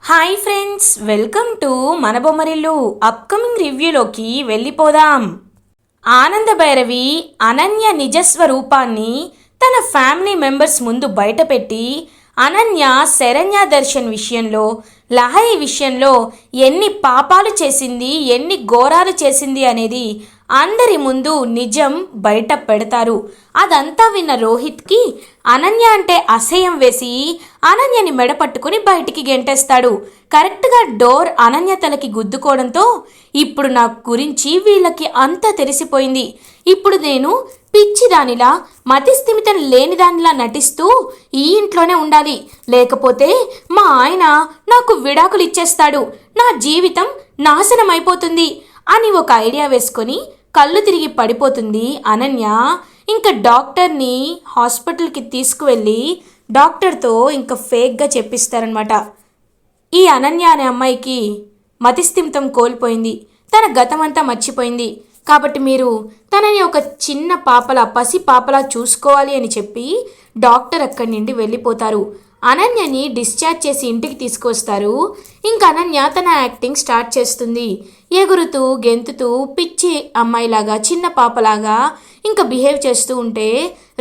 Hi friends, welcome to మన Bommarillu. Upcoming రివ్యూలోకి వెళ్ళిపోదాం. ఆనంద భైరవి అనన్య నిజస్వరూపాన్ని తన ఫ్యామిలీ మెంబర్స్ ముందు బయటపెట్టి అనన్య శరణ్య దర్శన్ విషయంలో, లహరి విషయంలో ఎన్ని పాపాలు చేసింది, ఎన్ని ఘోరాలు చేసింది అనేది అందరి ముందు నిజం బయట పెడతారు. అదంతా విన్న రోహిత్కి అనన్య అంటే అసహ్యం వేసి అనన్యని మెడపట్టుకుని బయటికి గెంటేస్తాడు. కరెక్ట్గా డోర్ అనన్య తలకి గుద్దుకోవడంతో ఇప్పుడు నా గురించి వీళ్ళకి అంతా తెలిసిపోయింది. ఇప్పుడు నేను పిచ్చిదానిలా, మతిస్థిమితం లేనిదానిలా నటిస్తూ ఈ ఇంట్లోనే ఉండాలి, లేకపోతే మా ఆయన నాకు విడాకులు ఇచ్చేస్తాడు, నా జీవితం నాశనం అయిపోతుంది అని ఒక ఐడియా వేసుకొని కళ్ళు తిరిగి పడిపోతుంది అనన్య. ఇంకా డాక్టర్ని హాస్పిటల్కి తీసుకువెళ్ళి డాక్టర్తో ఇంకా ఫేక్గా చెప్పిస్తారనమాట. ఈ అనన్య అనే అమ్మాయికి మతిస్థిమితం కోల్పోయింది, తన గతమంతా మర్చిపోయింది, కాబట్టి మీరు తనని ఒక చిన్న పాపలా, పసి పాపలా చూసుకోవాలి అని చెప్పి డాక్టర్ అక్కడి నుండి వెళ్ళిపోతారు. అనన్యని డిశ్చార్జ్ చేసి ఇంటికి తీసుకొస్తారు. ఇంకా అనన్య తన యాక్టింగ్ స్టార్ట్ చేస్తుంది. ఎగురుతూ గెంతుతూ పిచ్చి అమ్మాయిలాగా, చిన్న పాపలాగా ఇంకా బిహేవ్ చేస్తూ ఉంటే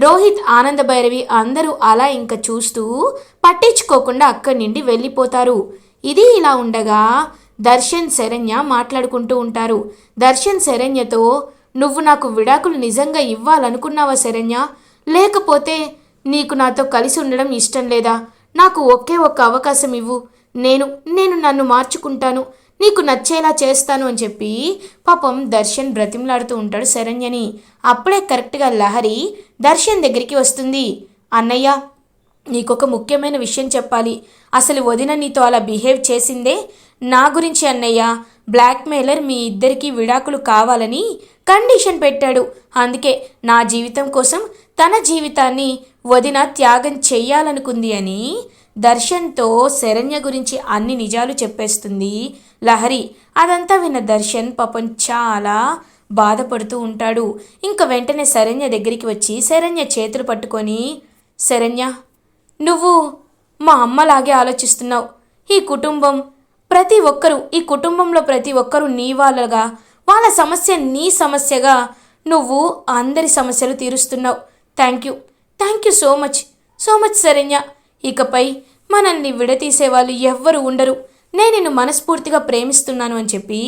రోహిత్, ఆనంద భైరవి అందరూ అలా ఇంకా చూస్తూ పట్టించుకోకుండా అక్కడి నుండి వెళ్ళిపోతారు. ఇది ఇలా ఉండగా దర్శన్, శరణ్య మాట్లాడుకుంటూ ఉంటారు. దర్శన్ శరణ్యతో, నువ్వు నాకు విడాకులు నిజంగా ఇవ్వాలనుకున్నావా శరణ్య? లేకపోతే నీకు నాతో కలిసి ఉండడం ఇష్టం లేదా? నాకు ఒకే ఒక్క అవకాశం ఇవ్వు, నేను నన్ను మార్చుకుంటాను, నీకు నచ్చేలా చేస్తాను అని చెప్పి పాపం దర్శన్ బ్రతిమలాడుతూ ఉంటాడు శరణ్యని. అప్పుడే కరెక్ట్గా లహరి దర్శన్ దగ్గరికి వస్తుంది. అన్నయ్య, నీకొక ముఖ్యమైన విషయం చెప్పాలి. అసలు వదిన నీతో అలా బిహేవ్ చేసిందే నా గురించి అన్నయ్య. బ్లాక్మెయిలర్ మీ ఇద్దరికీ విడాకులు కావాలని కండిషన్ పెట్టాడు. అందుకే నా జీవితం కోసం తన జీవితాన్ని వదిన త్యాగం చెయ్యాలనుకుంది అని దర్శన్తో శరణ్య గురించి అన్ని నిజాలు చెప్పేస్తుంది లహరి. అదంతా విన్న దర్శన్ పాపం చాలా బాధపడుతూ ఉంటాడు. ఇంకా వెంటనే శరణ్య దగ్గరికి వచ్చి శరణ్య చేతులు పట్టుకొని, శరణ్య, నువ్వు మా అమ్మలాగే ఆలోచిస్తున్నావు. ఈ కుటుంబంలో ప్రతి ఒక్కరూ నీ వాళ్ళగా, వాళ్ళ సమస్య నీ సమస్యగా నువ్వు అందరి సమస్యలు తీరుస్తున్నావు. Thank you so much Saranya. ఇకపై మనల్ని విడతీసే వాళ్ళు ఎవ్వరు ఉండరు. నేను నిన్ను మనస్ఫూర్తిగా ప్రేమిస్తున్నాను అని చెప్పి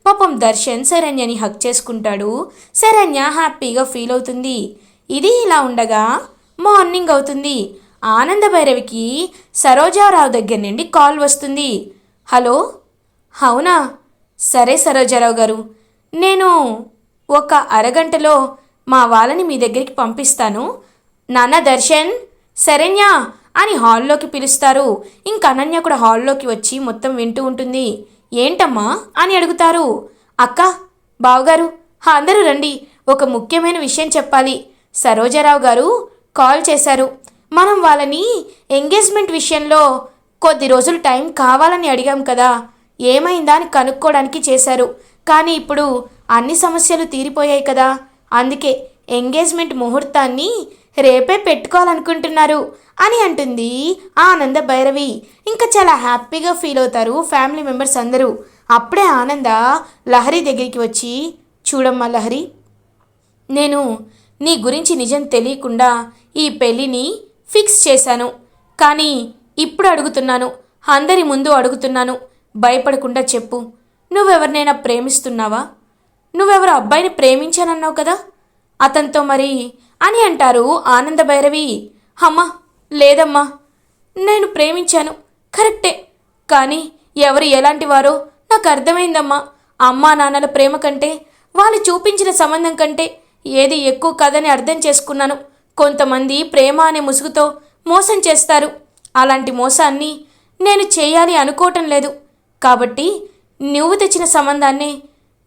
పాపం దర్శన్ శరణ్యని హక్ చేసుకుంటాడు. శరణ్య హ్యాపీగా ఫీల్ అవుతుంది. ఇది ఇలా ఉండగా మార్నింగ్ అవుతుంది. ఆనంద భైరవికి సరోజారావు దగ్గర నుండి కాల్ వస్తుంది. హలో, అవునా? సరే సరోజారావు గారు, నేను ఒక అరగంటలో మా వాళ్ళని మీ దగ్గరికి పంపిస్తాను. నాన్న దర్శన్, శరణ్య అని హాల్లోకి పిలుస్తారు. ఇంక అనన్య కూడా హాల్లోకి వచ్చి మొత్తం వింటూ ఉంటుంది. ఏంటమ్మా అని అడుగుతారు. అక్క, బావగారు, అందరూ రండి, ఒక ముఖ్యమైన విషయం చెప్పాలి. సరోజారావు గారు కాల్ చేశారు. మనం వాళ్ళని ఎంగేజ్మెంట్ విషయంలో కొద్ది రోజులు టైం కావాలని అడిగాం కదా, ఏమైందా అని కనుక్కోవడానికి చేశారు. కానీ ఇప్పుడు అన్ని సమస్యలు తీరిపోయాయి కదా, అందుకే ఎంగేజ్మెంట్ ముహూర్తాన్ని రేపే పెట్టుకోవాలనుకుంటున్నారు అని అంటుంది ఆనంద భైరవి. ఇంకా చాలా హ్యాపీగా ఫీల్ అవుతారు ఫ్యామిలీ మెంబర్స్ అందరూ. అప్పుడే ఆనంద లహరి దగ్గరికి వచ్చి, చూడమ్మా లహరి, నేను నీ గురించి నిజం తెలియకుండా ఈ పెళ్ళిని ఫిక్స్ చేశాను. కానీ ఇప్పుడు అడుగుతున్నాను, అందరి ముందు అడుగుతున్నాను, భయపడకుండా చెప్పు, నువ్వెవరినైనా ప్రేమిస్తున్నావా? నువ్వెవరు అబ్బాయిని ప్రేమించానన్నావు కదా, అతనితో మరి అని అంటారు ఆనంద భైరవి. అమ్మా, లేదమ్మా, నేను ప్రేమించాను కరెక్టే, కానీ ఎవరు ఎలాంటి వారో నాకు అర్థమైందమ్మా. అమ్మా నాన్నల ప్రేమ కంటే, వాళ్ళు చూపించిన సంబంధం కంటే ఏది ఎక్కువ కాదని అర్థం చేసుకున్నాను. కొంతమంది ప్రేమ అనే ముసుగుతో మోసం చేస్తారు. అలాంటి మోసాన్ని నేను చేయాలి అనుకోవటం లేదు. కాబట్టి నువ్వు తెచ్చిన సంబంధాన్ని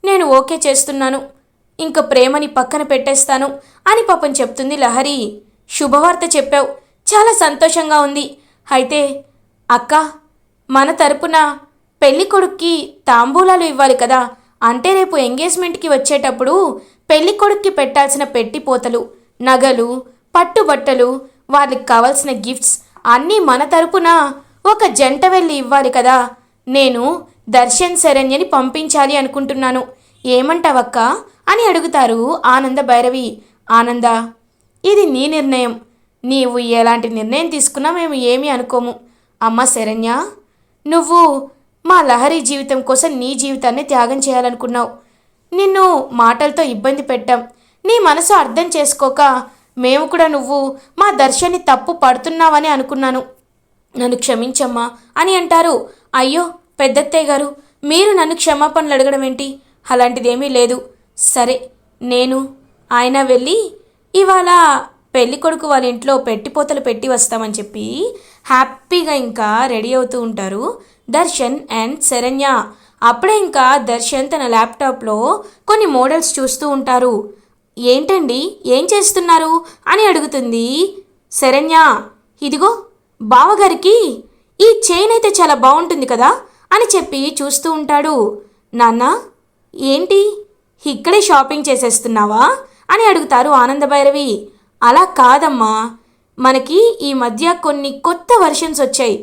నేను ఓకే చేస్తున్నాను, ఇంక ప్రేమని పక్కన పెట్టేస్తాను అని పాపం చెప్తుంది లహరి. శుభవార్త చెప్పావు, చాలా సంతోషంగా ఉంది. అయితే అక్క, మన తరపున పెళ్లి కొడుక్కి తాంబూలాలు ఇవ్వాలి కదా, అంటే రేపు ఎంగేజ్మెంట్కి వచ్చేటప్పుడు పెళ్లి కొడుక్కి పెట్టాల్సిన పెట్టిపోతలు, నగలు, పట్టుబట్టలు, వాళ్ళకి కావాల్సిన గిఫ్ట్స్ అన్నీ మన తరపున ఒక జంట వెళ్ళి ఇవ్వాలి కదా, నేను దర్శన్ శరణ్యని పంపించాలి అనుకుంటున్నాను. ఏమంటావక్క అని అడుగుతారు ఆనంద భైరవి. ఆనంద, ఇది నీ నిర్ణయం. నీవు ఎలాంటి నిర్ణయం తీసుకున్నా మేము ఏమీ అనుకోము. అమ్మ శరణ్య, నువ్వు మా లహరి జీవితం కోసం నీ జీవితాన్ని త్యాగం చేయాలనుకున్నావు. నిన్ను మాటలతో ఇబ్బంది పెట్టాం. నీ మనసు అర్థం చేసుకోక మేము కూడా నువ్వు మా దర్శన్ని తప్పు పడుతున్నావని అనుకున్నాను. నన్ను క్షమించమ్మా అని అంటారు. అయ్యో పెద్దత్తయ్య గారు, మీరు నన్ను క్షమాపణలు అడగడం ఏంటి? అలాంటిదేమీ లేదు. సరే, నేను ఆయన వెళ్ళి ఇవాళ పెళ్లి కొడుకు వాళ్ళ ఇంట్లో పెట్టిపోతలు పెట్టి వస్తామని చెప్పి హ్యాపీగా ఇంకా రెడీ అవుతూ ఉంటారు దర్శన్ అండ్ శరణ్య. అప్పుడే ఇంకా దర్శన్ తన ల్యాప్టాప్లో కొన్ని మోడల్స్ చూస్తూ ఉంటారు. ఏంటండి, ఏం చేస్తున్నారు అని అడుగుతుంది శరణ్య. ఇదిగో బావగారికి ఈ చైన్ అయితే చాలా బాగుంటుంది కదా అని చెప్పి చూస్తూ ఉంటాడు. నాన్న, ఏంటి ఇక్కడే షాపింగ్ చేసేస్తున్నావా అని అడుగుతారు ఆనందభైరవి. అలా కాదమ్మా, మనకి ఈ మధ్య కొన్ని కొత్త వర్షన్స్ వచ్చాయి.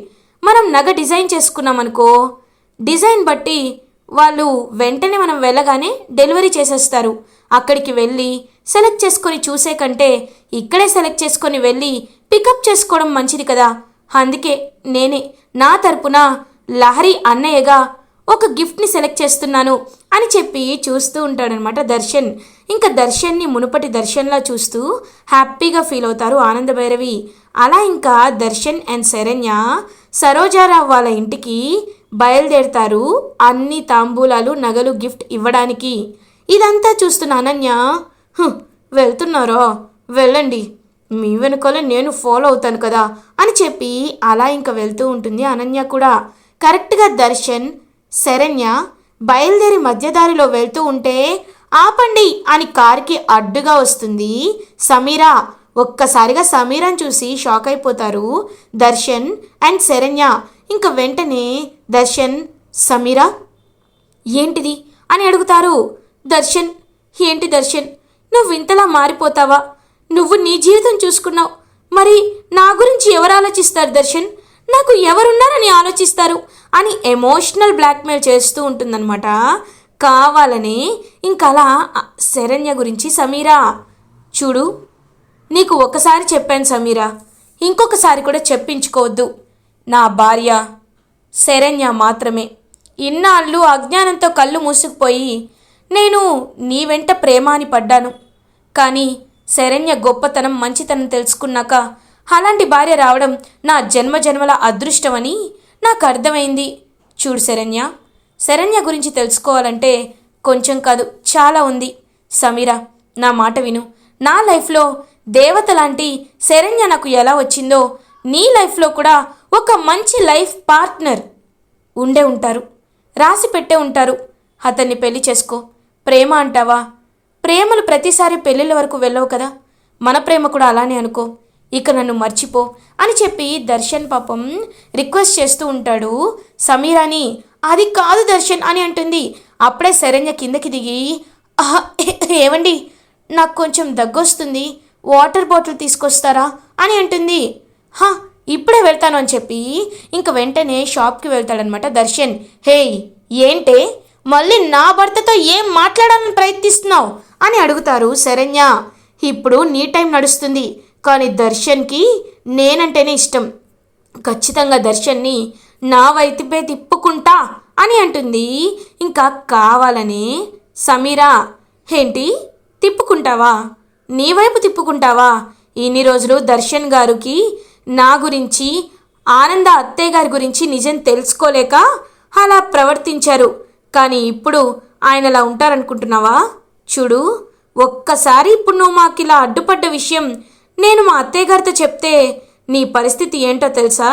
మనం నగ డిజైన్ చేసుకున్నామనుకో, డిజైన్ బట్టి వాళ్ళు వెంటనే మనం వెళ్ళగానే డెలివరీ చేసేస్తారు. అక్కడికి వెళ్ళి సెలెక్ట్ చేసుకొని చూసే కంటే ఇక్కడే సెలెక్ట్ చేసుకొని వెళ్ళి పికప్ చేసుకోవడం మంచిది కదా. అందుకే నేనే నా తరపున లహరి అన్నయ్యగా ఒక గిఫ్ట్ని సెలెక్ట్ చేస్తున్నాను అని చెప్పి చూస్తూ ఉంటాడనమాట దర్శన్. ఇంకా దర్శన్ని మునుపటి దర్శన్లా చూస్తూ హ్యాపీగా ఫీల్ అవుతారు ఆనందభైరవి. అలా ఇంకా దర్శన్ అండ్ శరణ్య సరోజారావు వాళ్ళ ఇంటికి బయలుదేరుతారు, అన్ని తాంబూలాలు నగలు గిఫ్ట్ ఇవ్వడానికి. ఇదంతా చూస్తున్న అనన్య, వెళ్తున్నారా, వెళ్ళండి, మీ వెనుకలే నేను ఫాలో అవుతాను కదా అని చెప్పి అలా ఇంకా వెళ్తూ ఉంటుంది అనన్య కూడా. కరెక్ట్గా దర్శన్ శరణ్య బయలుదేరి మధ్యదారిలో వెళ్తూ ఉంటే ఆపండి అని కారుకి అడ్డుగా వస్తుంది సమీరా. ఒక్కసారిగా సమీరాని చూసి షాక్ అయిపోతారు దర్శన్ అండ్ శరణ్య. ఇంక వెంటనే దర్శన్, సమీరా ఏంటిది అని అడుగుతారు. దర్శన్, ఏంటి దర్శన్, నువ్వు ఇంతలా మారిపోతావా? నువ్వు నీ జీవితం చూసుకున్నావు, మరి నా గురించి ఎవరు ఆలోచిస్తారు దర్శన్? నాకు ఎవరున్నారని ఆలోచిస్తారు అని ఎమోషనల్ బ్లాక్మెయిల్ చేస్తూ ఉంటుందన్నమాట కావాలని. ఇంకలా శరణ్య గురించి సమీరా, చూడు, నీకు ఒకసారి చెప్పాను సమీరా, ఇంకొకసారి కూడా చెప్పించుకోవద్దు. నా భార్య శరణ్య మాత్రమే. ఇన్నాళ్ళు అజ్ఞానంతో కళ్ళు మూసుకుపోయి నేను నీ వెంట ప్రేమ అని పడ్డాను. కానీ శరణ్య గొప్పతనం, మంచితనం తెలుసుకున్నాక అలాంటి భార్య రావడం నా జన్మజన్మల అదృష్టమని నాకు అర్థమైంది. చూడు శరణ్య, శరణ్య గురించి తెలుసుకోవాలంటే కొంచెం కాదు చాలా ఉంది. సమీరా, నా మాట విను. నా లైఫ్లో దేవత లాంటి శరణ్య నాకు ఎలా వచ్చిందో నీ లైఫ్లో కూడా ఒక మంచి లైఫ్ పార్ట్నర్ ఉండే ఉంటారు, రాసి పెట్టే ఉంటారు. అతన్ని పెళ్లి చేసుకో. ప్రేమ అంటావా, ప్రేమలు ప్రతిసారి పెళ్ళిళ్ళ వరకు వెళ్ళవు కదా. మన ప్రేమ కూడా అలానే అనుకో. ఇక నన్ను మర్చిపో అని చెప్పి దర్శన్ పాపం రిక్వెస్ట్ చేస్తూ ఉంటాడు సమీరాని. అది కాదు దర్శన్ అని అంటుంది. అప్పుడే శరణ్య కిందకి దిగి, ఏమండి, నాకు కొంచెం దగ్గొస్తుంది, వాటర్ బాటిల్ తీసుకొస్తారా అని అంటుంది. ఇప్పుడే వెళ్తాను అని చెప్పి ఇంక వెంటనే షాప్కి వెళ్తాడనమాట దర్శన్. హేయ్, ఏంటే మళ్ళీ నా భర్తతో ఏం మాట్లాడాలని ప్రయత్నిస్తున్నావు అని అడుగుతారు శరణ్య. ఇప్పుడు నీ టైం నడుస్తుంది, కానీ దర్శన్కి నేనంటేనే ఇష్టం. ఖచ్చితంగా దర్శన్ని నా వైపుపై తిప్పుకుంటా అని అంటుంది. ఇంకా కావాలని సమీరా, ఏంటి తిప్పుకుంటావా, నీ వైపు తిప్పుకుంటావా? ఇన్ని రోజులు దర్శన్ గారికి నా గురించి, ఆనంద అత్తయ్య గారి గురించి నిజం తెలుసుకోలేక అలా ప్రవర్తించారు. కానీ ఇప్పుడు ఆయన అలా ఉంటారనుకుంటున్నావా? చూడు, ఒక్కసారి ఇప్పుడు నువ్వు మాకు ఇలా అడ్డుపడ్డ విషయం నేను మా అత్తయ్య గారితో చెప్తే నీ పరిస్థితి ఏంటో తెలుసా?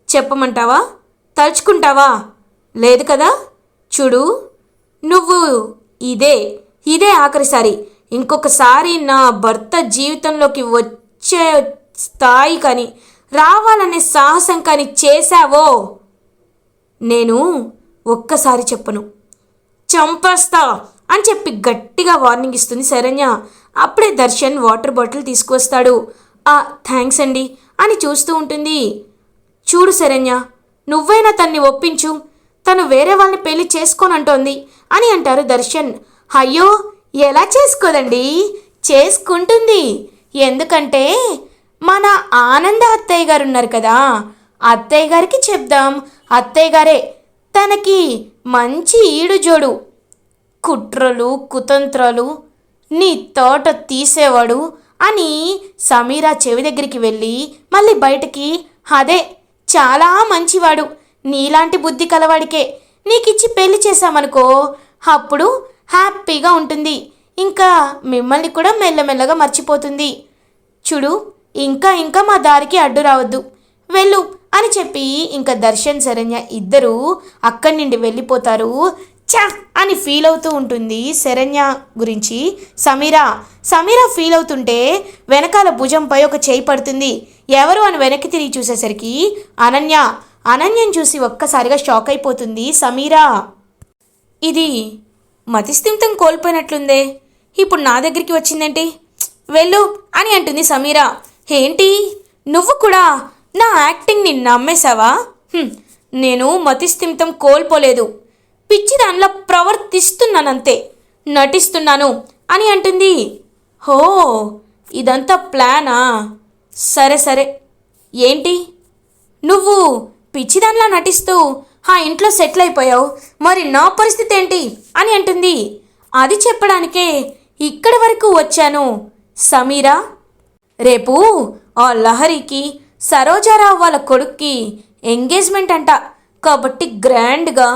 చెప్పమంటావా? తలుచుకుంటావా? లేదు కదా. చూడు, నువ్వు ఇదే ఆఖరిసారి ఇంకొకసారి నా భర్త జీవితంలోకి వచ్చే స్థాయి కానీ రావాలనే సాహసం కానీ చేశావో నేను ఒక్కసారి చెప్పను, చంపేస్తా అని చెప్పి గట్టిగా వార్నింగ్ ఇస్తుంది శరణ్య. అప్పుడే దర్శన్ వాటర్ బాటిల్ తీసుకువస్తాడు. థ్యాంక్స్ అండి అని చూస్తూ ఉంటుంది. చూడు శరణ్య, నువ్వైనా తన్ని ఒప్పించు. తను వేరే వాళ్ళని పెళ్లి చేసుకోనంటోంది అని అంటారు దర్శన్. అయ్యో, ఎలా చేసుకోదండి, చేసుకుంటుంది. ఎందుకంటే మన ఆనంద అత్తయ్య గారు ఉన్నారు కదా, అత్తయ్య గారికి చెప్దాం. అత్తయ్య గారే తనకి మంచి ఈడుజోడు, కుట్రలు కుతంత్రాలు నీ తోట తీసేవాడు అని సమీరా చెవి దగ్గరికి వెళ్ళి మళ్ళీ బయటికి, అదే చాలా మంచివాడు, నీలాంటి బుద్ధి కలవాడికే నీకిచ్చి పెళ్లి చేశామనుకో, అప్పుడు హ్యాపీగా ఉంటుంది, ఇంకా మిమ్మల్ని కూడా మెల్లమెల్లగా మర్చిపోతుంది. చూడు, ఇంకా ఇంకా మా దారికి అడ్డు రావద్దు, వెళ్ళు అని చెప్పి ఇంకా దర్శన్ శరణ్య ఇద్దరూ అక్కడి నుండి వెళ్ళిపోతారు. చా అని ఫీల్ అవుతూ ఉంటుంది శరణ్య గురించి సమీరా. సమీరా ఫీల్ అవుతుంటే వెనకాల భుజంపై ఒక చేయి పడుతుంది. ఎవరు అని వెనక్కి తిరిగి చూసేసరికి అనన్యని చూసి ఒక్కసారిగా షాక్ అయిపోతుంది సమీరా. ఇది మతిస్థిమితం కోల్పోయినట్లుందే, ఇప్పుడు నా దగ్గరికి వచ్చిందేంటి, వెళ్ళు అని అంటుంది సమీరా. ఏంటి, నువ్వు కూడా నా యాక్టింగ్ని నమ్మేశావా? నేను మతిస్థిమితం కోల్పోలేదు, పిచ్చి దానిలో ప్రవర్తిస్తున్నానంతే, నటిస్తున్నాను అని అంటుంది. హో, ఇదంతా ప్లానా? సరే సరే, ఏంటి నువ్వు పిచ్చిదానిలా నటిస్తూ ఆ ఇంట్లో సెటిల్ అయిపోయావు, మరి నా పరిస్థితి ఏంటి అని అంటుంది. అది చెప్పడానికే ఇక్కడి వరకు వచ్చాను సమీరా. రేపు ఆ లహరికి సరోజారావు వాళ్ళ కొడుక్కి ఎంగేజ్మెంట్ అంట, కాబట్టి గ్రాండ్గా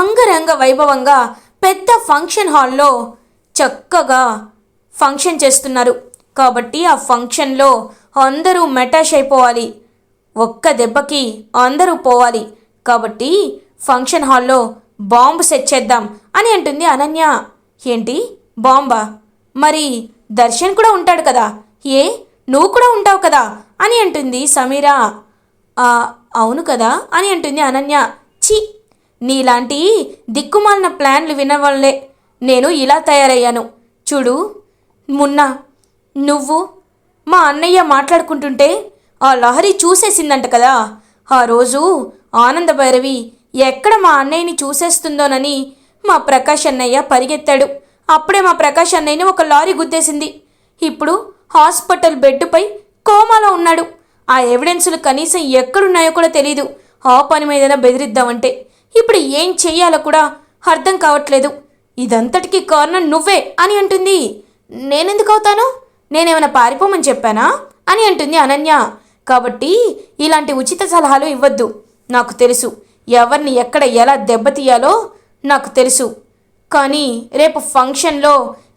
అంగరంగ వైభవంగా పెద్ద ఫంక్షన్ హాల్లో చక్కగా ఫంక్షన్ చేస్తున్నారు. కాబట్టి ఆ ఫంక్షన్లో అందరూ మెటాష్ అయిపోవాలి, ఒక్క దెబ్బకి అందరూ పోవాలి. కాబట్టి ఫంక్షన్ హాల్లో బాంబు సెట్ చేద్దాం అని అంటుంది అనన్య. ఏంటి బాంబా? మరి దర్శన్ కూడా ఉంటాడు కదా, ఏ నువ్వు కూడా ఉంటావు కదా అని అంటుంది సమీరా. అవును కదా అని అంటుంది అనన్య. ఛీ, నీలాంటి దిక్కుమాలిన ప్లాన్లు వినవల్లే నేను ఇలా తయారయ్యాను. చూడు, మొన్న నువ్వు మా అన్నయ్య మాట్లాడుకుంటుంటే ఆ లహరి చూసేసిందంట కదా, ఆ రోజు ఆనంద భైరవి ఎక్కడ మా అన్నయ్యని చూసేస్తుందోనని మా ప్రకాష్ అన్నయ్య పరిగెత్తాడు. అప్పుడే మా ప్రకాష్ అన్నయ్యని ఒక లారీ గుద్దేసింది. ఇప్పుడు హాస్పిటల్ బెడ్పై కోమాలో ఉన్నాడు. ఆ ఎవిడెన్సులు కనీసం ఎక్కడున్నాయో కూడా తెలీదు. ఆ పని మీదైనా బెదిరిద్దామంటే ఇప్పుడు ఏం చెయ్యాలో కూడా అర్థం కావట్లేదు. ఇదంతటికీ కారణం నువ్వే అని అంటుంది. నేనెందుకు అవుతాను? నేనేమైనా పారిపోమని చెప్పానా అని అంటుంది అనన్య. కాబట్టి ఇలాంటి ఉచిత సలహాలు ఇవ్వద్దు. నాకు తెలుసు ఎవరిని ఎక్కడ ఎలా దెబ్బతీయాలో నాకు తెలుసు. కానీ రేపు ఫంక్షన్లో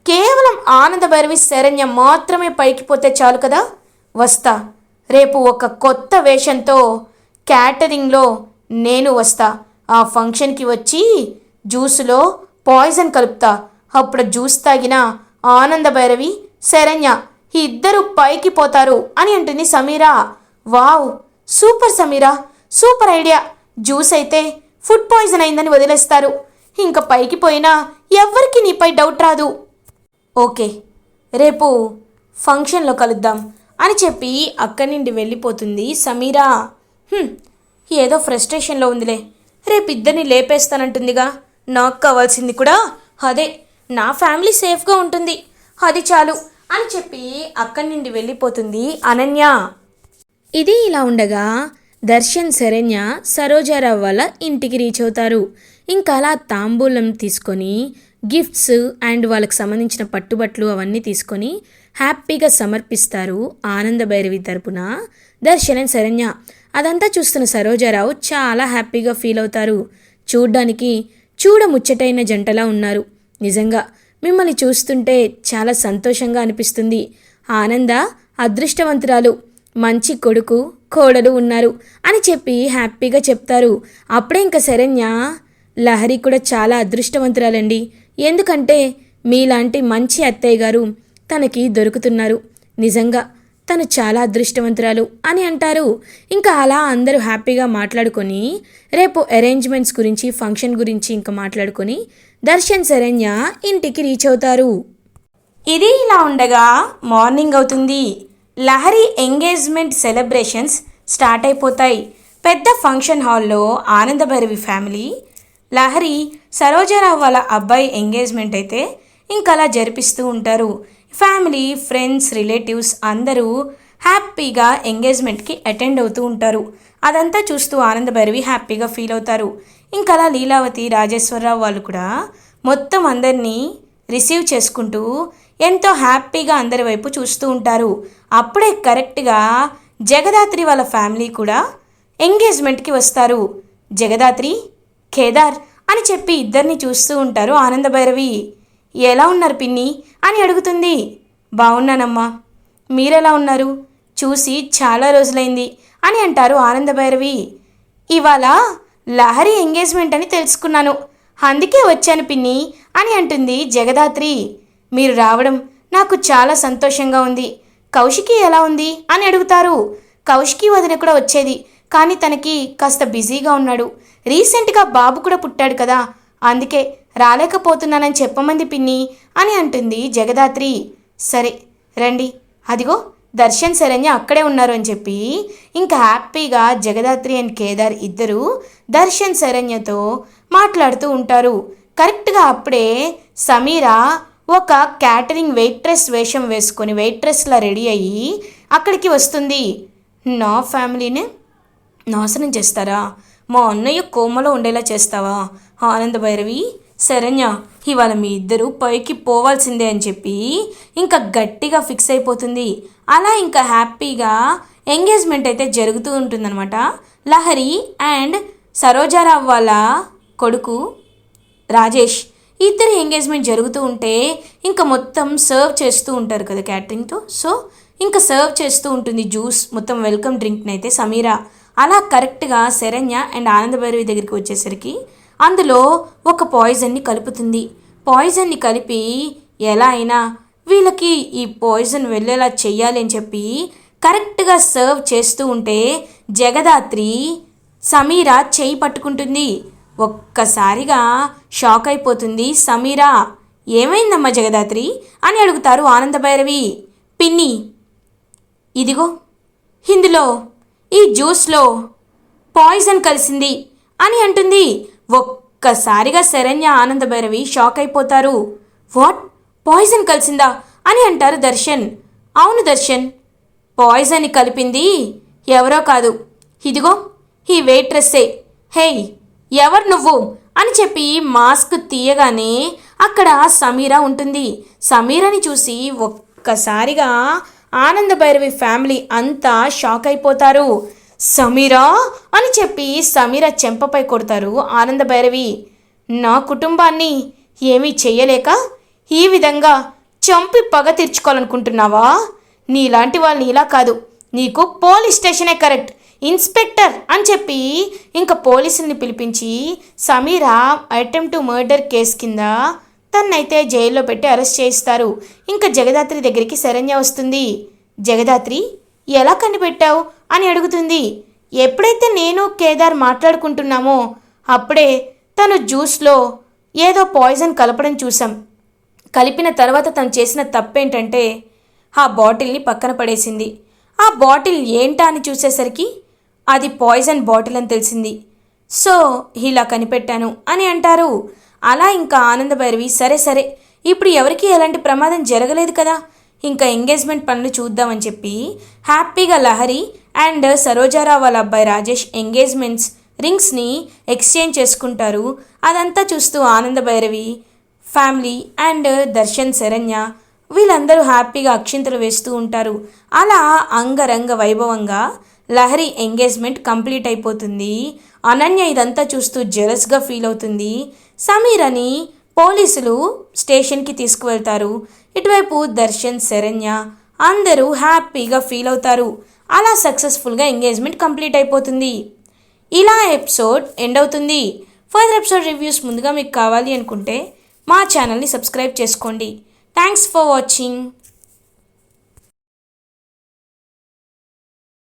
కేవలం ఆనంద భైరవి శరణ్య మాత్రమే పైకి పోతే చాలు కదా. వస్తా, రేపు ఒక కొత్త వేషంతో క్యాటరింగ్లో నేను వస్తా. ఆ ఫంక్షన్కి వచ్చి జ్యూసులో పాయిజన్ కలుపుతా. అప్పుడు జ్యూస్ తాగిన ఆనంద భైరవి శరణ్య ఇద్దరు పైకి పోతారు అని అంటుంది Sameera. Wow, super Sameera, super idea. Juice అయితే ఫుడ్ పాయిజన్ అయిందని వదిలేస్తారు, ఇంకా పైకి పోయినా ఎవ్వరికి నీపై డౌట్ రాదు. ఓకే, రేపు ఫంక్షన్లో కలుద్దాం అని చెప్పి అక్కడి నుండి వెళ్ళిపోతుంది సమీరా. ఏదో ఫ్రస్ట్రేషన్లో ఉందిలే, రేపు ఇద్దరిని లేపేస్తానంటుందిగా. నాకు కావాల్సింది కూడా అదే, నా ఫ్యామిలీ సేఫ్గా ఉంటుంది, అది చాలు అని చెప్పి అక్కడి నుండి వెళ్ళిపోతుంది అనన్య. ఇది ఇలా ఉండగా దర్శన్ శరణ్య సరోజారావు వాళ్ళ ఇంటికి రీచ్ అవుతారు. ఇంకా అలా తాంబూలం తీసుకొని గిఫ్ట్స్ అండ్ వాళ్ళకి సంబంధించిన పట్టుబట్లు అవన్నీ తీసుకొని హ్యాపీగా సమర్పిస్తారు ఆనంద భైరవి తరపున దర్శన్ అండ్ శరణ్య. అదంతా చూస్తున్న సరోజారావు చాలా హ్యాపీగా ఫీల్ అవుతారు. చూడ్డానికి చూడముచ్చటైన జంటలా ఉన్నారు. నిజంగా మిమ్మల్ని చూస్తుంటే చాలా సంతోషంగా అనిపిస్తుంది. ఆనంద అదృష్టవంతురాలు, మంచి కొడుకు కోడలు ఉన్నారు అని చెప్పి హ్యాపీగా చెప్తారు. అప్పుడే ఇంకా శరణ్య, లహరి కూడా చాలా అదృష్టవంతురాలండి, ఎందుకంటే మీలాంటి మంచి అత్తయ్య గారు తనకి దొరుకుతున్నారు, నిజంగా తను చాలా అదృష్టవంతురాలు అని అంటారు. ఇంకా అలా అందరూ హ్యాపీగా మాట్లాడుకొని రేపు అరేంజ్మెంట్స్ గురించి ఫంక్షన్ గురించి ఇంకా మాట్లాడుకొని దర్శన్ శరణ్య ఇంటికి రీచ్ అవుతారు. ఇది ఇలా ఉండగా మార్నింగ్ అవుతుంది. లహరి ఎంగేజ్మెంట్ సెలబ్రేషన్స్ స్టార్ట్ అయిపోతాయి. పెద్ద ఫంక్షన్ హాల్లో ఆనంద భైరవి ఫ్యామిలీ లహరి సరోజారావు వాళ్ళ అబ్బాయి ఎంగేజ్మెంట్ అయితే ఇంకా అలా జరిపిస్తూ ఉంటారు. ఫ్యామిలీ, ఫ్రెండ్స్, రిలేటివ్స్ అందరూ హ్యాపీగా ఎంగేజ్మెంట్కి అటెండ్ అవుతూ ఉంటారు. అదంతా చూస్తూ ఆనందభైరవి హ్యాపీగా ఫీల్ అవుతారు. ఇంకా అలా లీలావతి, రాజేశ్వరరావు వాళ్ళు కూడా మొత్తం అందరినీ రిసీవ్ చేసుకుంటూ ఎంతో హ్యాపీగా అందరి వైపు చూస్తూ ఉంటారు. అప్పుడే కరెక్ట్గా జగదాత్రి వాళ్ళ ఫ్యామిలీ కూడా ఎంగేజ్మెంట్కి వస్తారు. జగదాత్రి, కేదార్ అని చెప్పి ఇద్దరిని చూస్తూ ఉంటారు ఆనందభైరవి. ఎలా ఉన్నారు పిన్ని అని అడుగుతుంది. బాగున్నానమ్మా, మీరెలా ఉన్నారు? చూసి చాలా రోజులైంది అని అంటారు ఆనందభైరవి. ఇవాళ లహరి ఎంగేజ్మెంట్ అని తెలుసుకున్నాను, అందుకే వచ్చాను పిన్ని అని అంటుంది జగదాత్రి. మీరు రావడం నాకు చాలా సంతోషంగా ఉంది. కౌశికి ఎలా ఉంది అని అడుగుతారు. కౌశికి వదిన కూడా వచ్చేది, కానీ తనకి కాస్త బిజీగా ఉన్నాడు. రీసెంట్గా బాబు కూడా పుట్టాడు కదా, అందుకే రాలేకపోతున్నానని చెప్పమంది పిన్ని అని అంటుంది జగదాత్రి. సరే రండి, అదిగో దర్శన్, శరణ్య అక్కడే ఉన్నారు అని చెప్పి ఇంకా హ్యాపీగా జగదాత్రి అండ్ కేదార్ ఇద్దరు దర్శన్, శరణ్యతో మాట్లాడుతూ ఉంటారు. కరెక్ట్గా అప్పుడే సమీరా ఒక క్యాటరింగ్ వెయిట్రెస్ వేషం వేసుకొని వెయిట్రెస్లా రెడీ అయ్యి అక్కడికి వస్తుంది. నా ఫ్యామిలీని నాశనం చేస్తారా? మా అన్నయ్య కోమలో ఉండేలా చేస్తావా? ఆనందభైరవి, శరణ్య, ఇవాళ మీ ఇద్దరు పైకి పోవాల్సిందే అని చెప్పి ఇంకా గట్టిగా ఫిక్స్ అయిపోతుంది. అలా ఇంకా హ్యాపీగా ఎంగేజ్మెంట్ అయితే జరుగుతూ ఉంటుందన్నమాట. లహరి అండ్ సరోజారావు వాళ్ళ కొడుకు రాజేష్ ఇద్దరు ఎంగేజ్మెంట్ జరుగుతూ ఉంటే ఇంకా మొత్తం సర్వ్ చేస్తూ ఉంటారు కదా క్యాటరింగ్తో. సో ఇంకా సర్వ్ చేస్తూ ఉంటుంది జ్యూస్, మొత్తం వెల్కమ్ డ్రింక్ని అయితే సమీరా. అలా కరెక్ట్గా శరణ్య అండ్ ఆనందభైరవి దగ్గరికి వచ్చేసరికి అందులో ఒక పాయిజన్ని కలుపుతుంది. పాయిజన్ని కలిపి ఎలా అయినా వీళ్ళకి ఈ పాయిజన్ వెళ్ళేలా చెయ్యాలి అని చెప్పి కరెక్ట్గా సర్వ్ చేస్తూ ఉంటే జగదాత్రి సమీరా చేయి పట్టుకుంటుంది. ఒక్కసారిగా షాక్ అయిపోతుంది సమీరా. ఏమైందమ్మా జగదాత్రి అని అడుగుతారు ఆనందభైరవి. పిన్ని, ఇదిగో ఇందులో ఈ జ్యూస్లో పాయిజన్ కలిసింది అని అంటుంది. ఒక్కసారిగా శరణ్య, ఆనందభైరవి షాక్ అయిపోతారు. వాట్, పాయిజన్ కలిసిందా అని అంటారు దర్శన్. అవును దర్శన్, పాయిజన్ని కలిపింది ఎవరో కాదు, ఇదిగో ఈ వెయిట్రెస్సే. హేయ్, ఎవరు నువ్వు అని చెప్పి మాస్క్ తీయగానే అక్కడ సమీరా ఉంటుంది. సమీరాని చూసి ఒక్కసారిగా ఆనందభైరవి ఫ్యామిలీ అంతా షాక్ అయిపోతారు. సమీరా అని చెప్పి సమీరా చెంపపై కొడతారు ఆనందభైరవి. నా కుటుంబాన్ని ఏమీ చెయ్యలేక ఈ విధంగా చంపి పగ తీర్చుకోవాలనుకుంటున్నావా? నీలాంటి వాళ్ళని ఇలా కాదు, నీకు పోలీస్ స్టేషనే కరెక్ట్, ఇన్స్పెక్టర్ అని చెప్పి ఇంకా పోలీసుల్ని పిలిపించి Sameera attempt to murder case కింద తన్నైతే జైల్లో పెట్టి అరెస్ట్ చేయిస్తారు. ఇంకా జగదాత్రి దగ్గరికి శరణ్య వస్తుంది. జగదాత్రి, ఎలా కనిపెట్టావు అని అడుగుతుంది. ఎప్పుడైతే నేను కేదార్ మాట్లాడుకుంటున్నామో అప్పుడే తను జ్యూస్లో ఏదో పాయిజన్ కలపడం చూసాం. కలిపిన తర్వాత తను చేసిన తప్పేంటంటే ఆ బాటిల్ని పక్కన పడేసింది. ఆ బాటిల్ ఏంటా అని చూసేసరికి అది పాయిజన్ బాటిల్ అని తెలిసింది. సో ఇలా కనిపెట్టాను అని అంటారు. అలా ఇంకా ఆనందభైరవి సరే సరే, ఇప్పుడు ఎవరికి ఎలాంటి ప్రమాదం జరగలేదు కదా, ఇంకా ఎంగేజ్మెంట్ పనులు చూద్దామని చెప్పి హ్యాపీగా లహరి అండ్ సరోజారావు వాళ్ళ అబ్బాయి రాజేష్ ఎంగేజ్మెంట్స్ రింగ్స్ని ఎక్స్చేంజ్ చేసుకుంటారు. అదంతా చూస్తూ ఆనందభైరవి ఫ్యామిలీ అండ్ దర్శన్, శరణ్య వీళ్ళందరూ హ్యాపీగా అక్షింతలు వేస్తూ ఉంటారు. అలా అంగరంగ వైభవంగా లహరి ఎంగేజ్మెంట్ కంప్లీట్ అయిపోతుంది. అనన్య ఇదంతా చూస్తూ జెలస్గా ఫీల్ అవుతుంది. సమీరని పోలీసులు స్టేషన్కి తీసుకువెళ్తారు. ఇటువైపు దర్శన్, శరణ్య అందరూ హ్యాపీగా ఫీల్ అవుతారు. అలా సక్సెస్ఫుల్గా ఎంగేజ్మెంట్ కంప్లీట్ అయిపోతుంది. ఇలా ఎపిసోడ్ ఎండ్ అవుతుంది. ఫర్దర్ ఎపిసోడ్ రివ్యూస్ ముందుగా మీకు కావాలి అనుకుంటే మా ఛానల్ని సబ్స్క్రైబ్ చేసుకోండి. Thanks for watching.